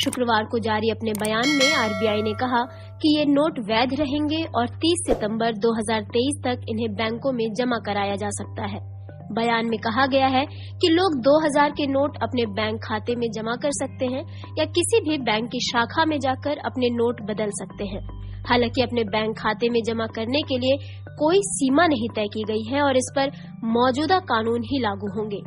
शुक्रवार को जारी अपने बयान में आरबीआई ने कहा कि ये नोट वैध रहेंगे और 30 सितंबर 2023 तक इन्हें बैंकों में जमा कराया जा सकता है। बयान में कहा गया है कि लोग 2000 के नोट अपने बैंक खाते में जमा कर सकते हैं या किसी भी बैंक की शाखा में जाकर अपने नोट बदल सकते हैं। हालांकि अपने बैंक खाते में जमा करने के लिए कोई सीमा नहीं तय की गई है और इस पर मौजूदा कानून ही लागू होंगे।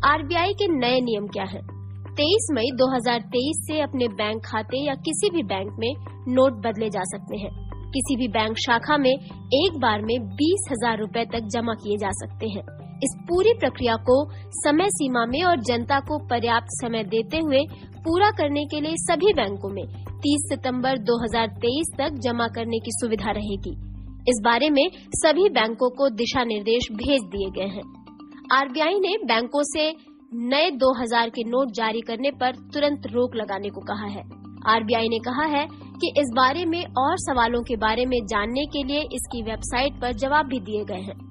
आरबीआई के नए नियम क्या हैं? 23 मई 2023 से अपने बैंक खाते या किसी भी बैंक में नोट बदले जा सकते हैं। किसी भी बैंक शाखा में एक बार में 20,000 रुपए तक जमा किए जा सकते हैं। इस पूरी प्रक्रिया को समय सीमा में और जनता को पर्याप्त समय देते हुए पूरा करने के लिए सभी बैंकों में 30 सितंबर 2023 तक जमा करने की सुविधा रहेगी। इस बारे में सभी बैंकों को दिशा निर्देश भेज दिए गए हैं। आरबीआई ने बैंकों से नए 2000 के नोट जारी करने पर तुरंत रोक लगाने को कहा है। आरबीआई ने कहा है कि इस बारे में और सवालों के बारे में जानने के लिए इसकी वेबसाइट पर जवाब भी दिए गए हैं।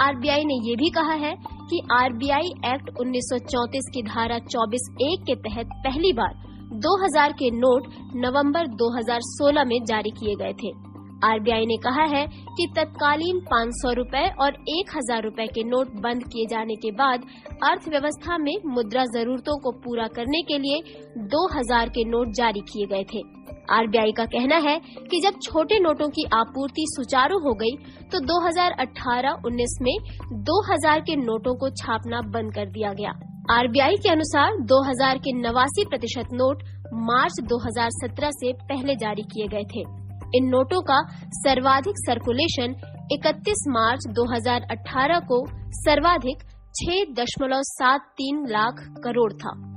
आरबीआई ने ये भी कहा है कि आरबीआई एक्ट 1934 की धारा 24(1) के तहत पहली बार 2000 के नोट नवंबर 2016 में जारी किए गए थे। आरबीआई ने कहा है कि तत्कालीन 500 रुपए और 1000 रुपए के नोट बंद किए जाने के बाद अर्थव्यवस्था में मुद्रा जरूरतों को पूरा करने के लिए 2000 के नोट जारी किए गए थे। आरबीआई का कहना है कि जब छोटे नोटों की आपूर्ति सुचारू हो गई तो 2018-19 में 2000 के नोटों को छापना बंद कर दिया गया। आरबीआई के अनुसार 2000 के 89% नोट मार्च 2017 से पहले जारी किए गए थे। इन नोटों का सर्वाधिक सर्कुलेशन 31 मार्च 2018 को सर्वाधिक 6.73 लाख करोड़ था।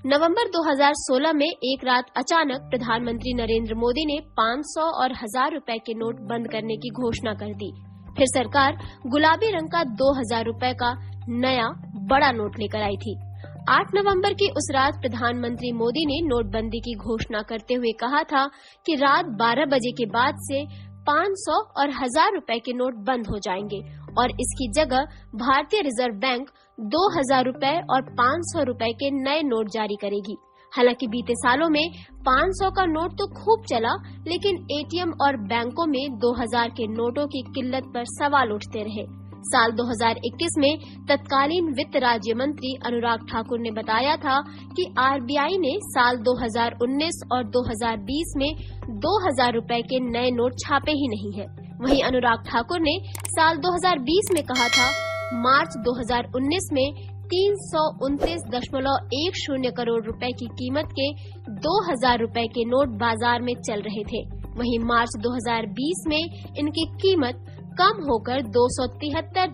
नवंबर 2016 में एक रात अचानक प्रधानमंत्री नरेंद्र मोदी ने 500 और 1000 रुपए के नोट बंद करने की घोषणा कर दी। फिर सरकार गुलाबी रंग का 2000 रुपए का नया बड़ा नोट लेकर आई थी। 8 नवंबर की उस रात प्रधानमंत्री मोदी ने नोटबंदी की घोषणा करते हुए कहा था कि रात 12 बजे के बाद से 500 और 1000 रुपए के नोट बंद हो जाएंगे और इसकी जगह भारतीय रिजर्व बैंक 2000 रुपए और 500 रुपए के नए नोट जारी करेगी। हालांकि बीते सालों में 500 का नोट तो खूब चला, लेकिन एटीएम और बैंकों में 2000 के नोटों की किल्लत पर सवाल उठते रहे। साल 2021 में तत्कालीन वित्त राज्य मंत्री अनुराग ठाकुर ने बताया था कि आरबीआई ने साल 2019 और 2020 में 2000 रुपए के नए नोट छापे ही नहीं है। वहीं अनुराग ठाकुर ने साल 2020 में कहा था मार्च 2019 में 329.10 करोड़ रुपए की कीमत के 2000 रुपए के नोट बाजार में चल रहे थे। वहीं मार्च 2020 में इनकी कीमत कम होकर 273